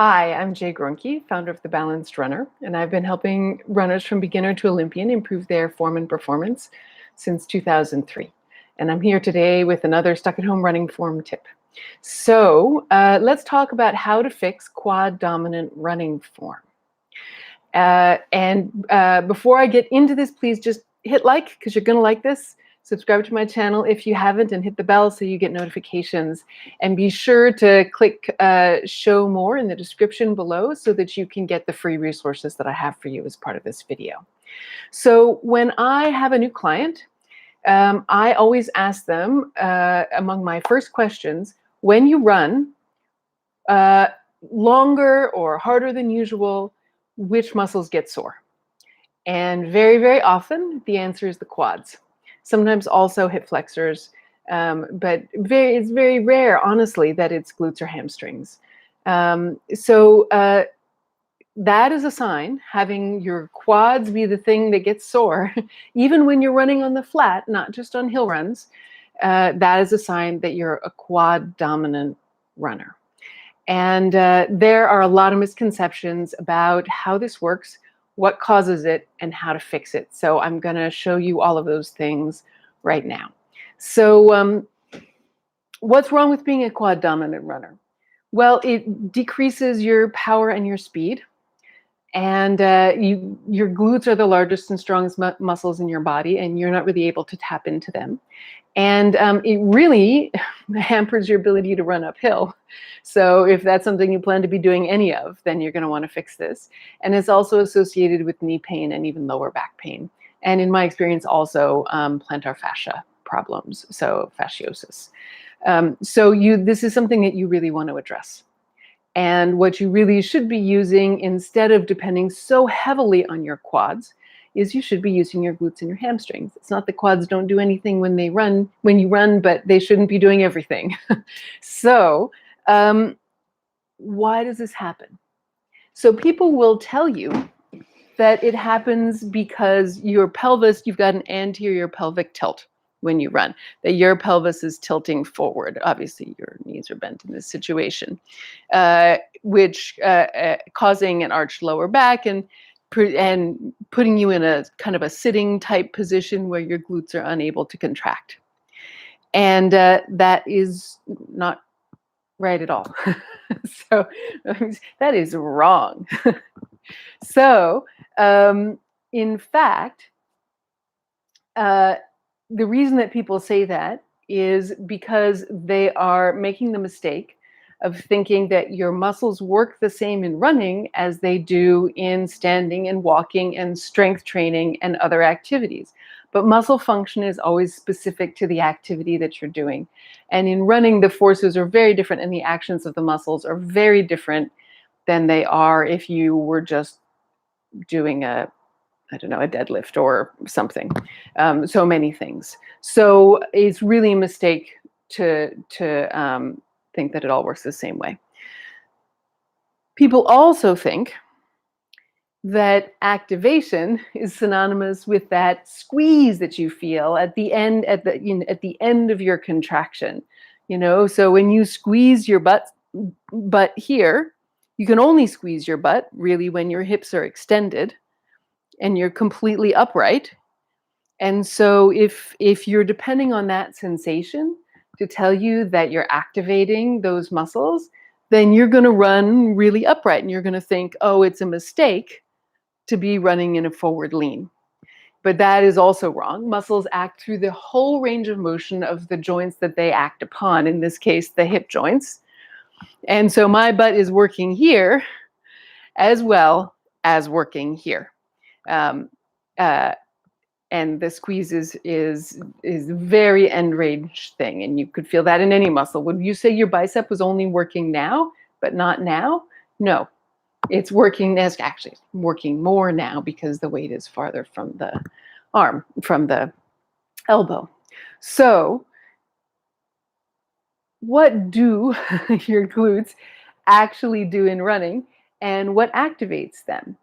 Hi, I'm Gruenke, founder of The Balanced Runner, and I've been helping runners from beginner to Olympian improve their form and performance since 2003. And I'm here today with another stuck-at-home running form tip. So let's talk about how to fix quad dominant running form. Before I get into this, please just hit like because you're going to like this. Subscribe to my channel if you haven't, and hit the bell so you get notifications. And be sure to click show more in the description below so that you can get the free resources that I have for you as part of this video. So when I have a new client, I always ask them, among my first questions, when you run longer or harder than usual, which muscles get sore? And very, very often the answer is the quads. Sometimes also hip flexors, but it's very rare, honestly, that it's glutes or hamstrings. That is a sign. Having your quads be the thing that gets sore, even when you're running on the flat, not just on hill runs, that is a sign that you're a quad dominant runner. And there are a lot of misconceptions about how this works, what causes it, and how to fix it. So I'm going to show you all of those things right now. So what's wrong with being a quad dominant runner? Well, it decreases your power and your speed. And your glutes are the largest and strongest muscles in your body, and you're not really able to tap into them. And it really hampers your ability to run uphill. So if that's something you plan to be doing any of, then you're going to want to fix this. And it's also associated with knee pain and even lower back pain. And in my experience, also plantar fascia problems, so fasciosis. This is something that you really want to address. And what you really should be using, instead of depending so heavily on your quads, is you should be using your glutes and your hamstrings. It's not the quads don't do anything when you run, but they shouldn't be doing everything. So why does this happen? So people will tell you that it happens because your pelvis, you've got an anterior pelvic tilt when you run, that your pelvis is tilting forward. Obviously, your knees are bent in this situation, which causing an arched lower back and putting you in a kind of a sitting type position where your glutes are unable to contract. And that is not right at all. So that is wrong. So in fact, the reason that people say that is because they are making the mistake of thinking that your muscles work the same in running as they do in standing and walking and strength training and other activities. But muscle function is always specific to the activity that you're doing. And in running, the forces are very different and the actions of the muscles are very different than they are if you were just doing a deadlift or something. So many things. So it's really a mistake to think that it all works the same way. People also think that activation is synonymous with that squeeze that you feel at the end, at the end of your contraction. So when you squeeze your butt here, you can only squeeze your butt really when your hips are extended and you're completely upright. And so if you're depending on that sensation to tell you that you're activating those muscles, then you're going to run really upright and you're going to think, oh, it's a mistake to be running in a forward lean. But that is also wrong. Muscles act through the whole range of motion of the joints that they act upon, in this case, the hip joints. And so my butt is working here as well as working here. And the squeeze is very end range thing, and you could feel that in any muscle. Would you say your bicep was only working now, but not now? No, it's working actually working more now because the weight is farther from the arm, from the elbow. So what do your glutes actually do in running, and what activates them?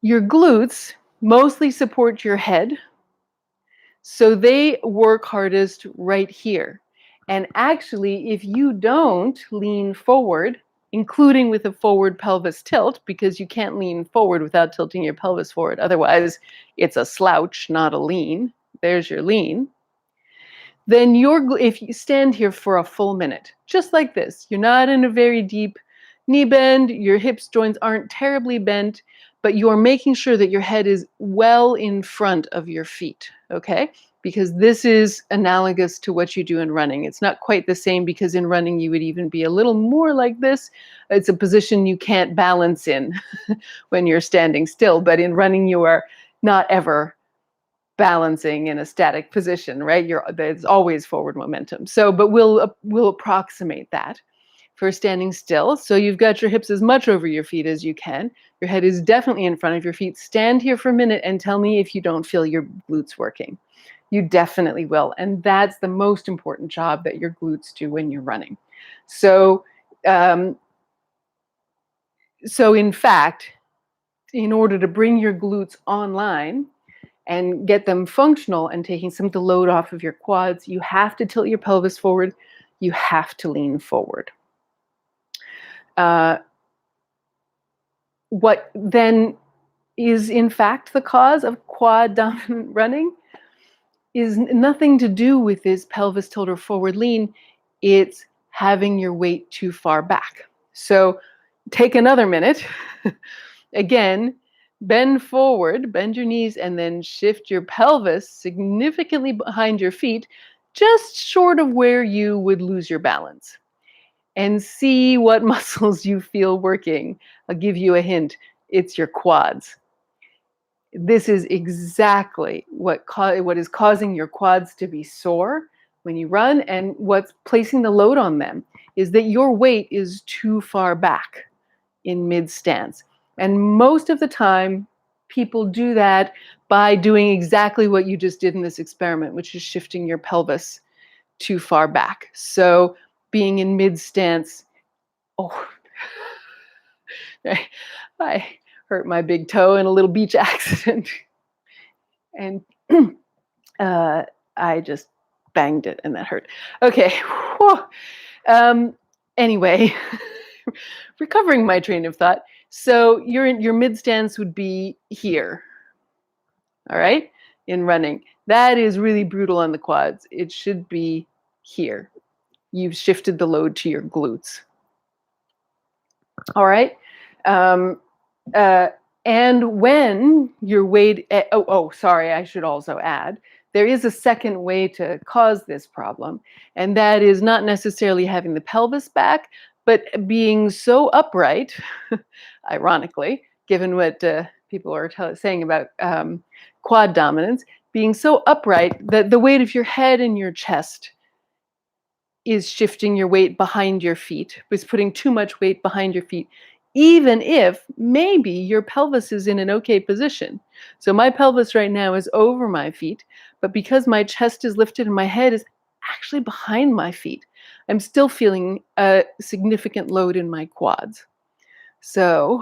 Your glutes mostly support your head, so they work hardest right here. And actually, if you don't lean forward including with a forward pelvis tilt, because you can't lean forward without tilting your pelvis forward. Otherwise, it's a slouch, not a lean. There's your lean. Then if you stand here for a full minute, just like this, you're not in a very deep knee bend, your hips joints aren't terribly bent, but you're making sure that your head is well in front of your feet, okay? Because this is analogous to what you do in running. It's not quite the same, because in running you would even be a little more like this. It's a position you can't balance in when you're standing still, but in running you are not ever balancing in a static position, right? There's always forward momentum. So, but we'll approximate that for standing still. So you've got your hips as much over your feet as you can. Your head is definitely in front of your feet. Stand here for a minute and tell me if you don't feel your glutes working. You definitely will. And that's the most important job that your glutes do when you're running. So, in fact, in order to bring your glutes online and get them functional and taking some of the load off of your quads, you have to tilt your pelvis forward. You have to lean forward. What then is in fact the cause of quad dominant running is nothing to do with this pelvis tilt or forward lean. It's having your weight too far back. So take another minute. Again, bend forward, bend your knees, and then shift your pelvis significantly behind your feet, just short of where you would lose your balance. And see what muscles you feel working. I'll give you a hint. It's your quads. This is exactly what is causing your quads to be sore when you run, and what's placing the load on them is that your weight is too far back in mid stance. And most of the time, people do that by doing exactly what you just did in this experiment, which is shifting your pelvis too far back. So being in mid stance, I hurt my big toe in a little beach accident. And I just banged it and that hurt. Okay. Anyway, recovering my train of thought. So your mid stance would be here. All right. In running. That is really brutal on the quads. It should be here. You've shifted the load to your glutes. All right. And when your weight, sorry, I should also add, there is a second way to cause this problem, and that is not necessarily having the pelvis back, but being so upright, ironically, given what people are saying about quad dominance, being so upright that the weight of your head and your chest is shifting your weight behind your feet, is putting too much weight behind your feet, even if maybe your pelvis is in an okay position. So my pelvis right now is over my feet, but because my chest is lifted and my head is actually behind my feet, I'm still feeling a significant load in my quads. So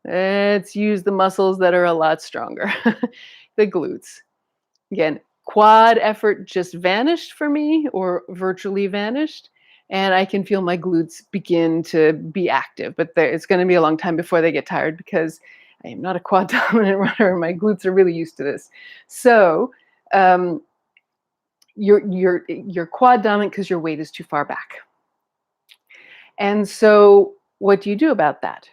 let's use the muscles that are a lot stronger, the glutes. Again, quad effort just vanished for me, or virtually vanished, and I can feel my glutes begin to be active, but it's going to be a long time before they get tired, because I am not a quad dominant runner and my glutes are really used to this. So you're quad dominant because your weight is too far back. And so what do you do about that?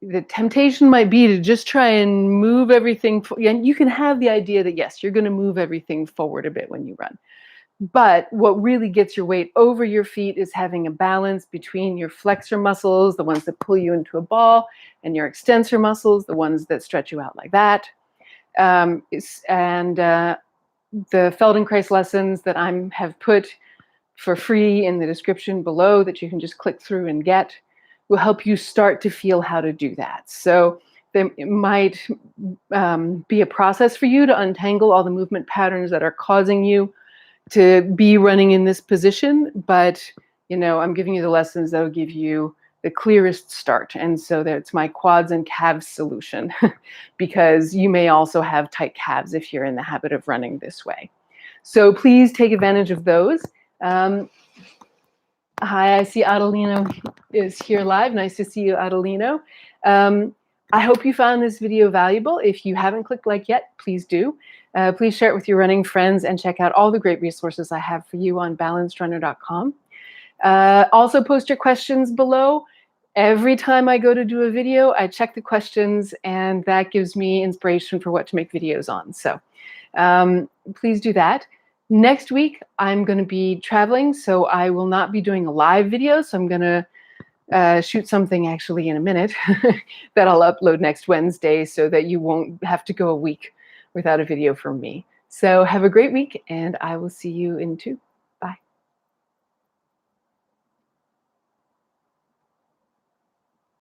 The temptation might be to just try and move everything. And you can have the idea that, yes, you're going to move everything forward a bit when you run. But what really gets your weight over your feet is having a balance between your flexor muscles, the ones that pull you into a ball, and your extensor muscles, the ones that stretch you out like that. The Feldenkrais lessons that I have put for free in the description below, that you can just click through and get, will help you start to feel how to do that. So it might be a process for you to untangle all the movement patterns that are causing you to be running in this position, but I'm giving you the lessons that will give you the clearest start. And so that's my quads and calves solution, because you may also have tight calves if you're in the habit of running this way. So please take advantage of those. Hi, I see Adelino is here live. Nice to see you, Adelino. I hope you found this video valuable. If you haven't clicked like yet, please do. Please share it with your running friends and check out all the great resources I have for you on balancedrunner.com. Also post your questions below. Every time I go to do a video, I check the questions, and that gives me inspiration for what to make videos on. So please do that. Next week, I'm going to be traveling, so I will not be doing a live video. So I'm going to shoot something actually in a minute that I'll upload next Wednesday so that you won't have to go a week without a video from me. So have a great week, and I will see you in 2.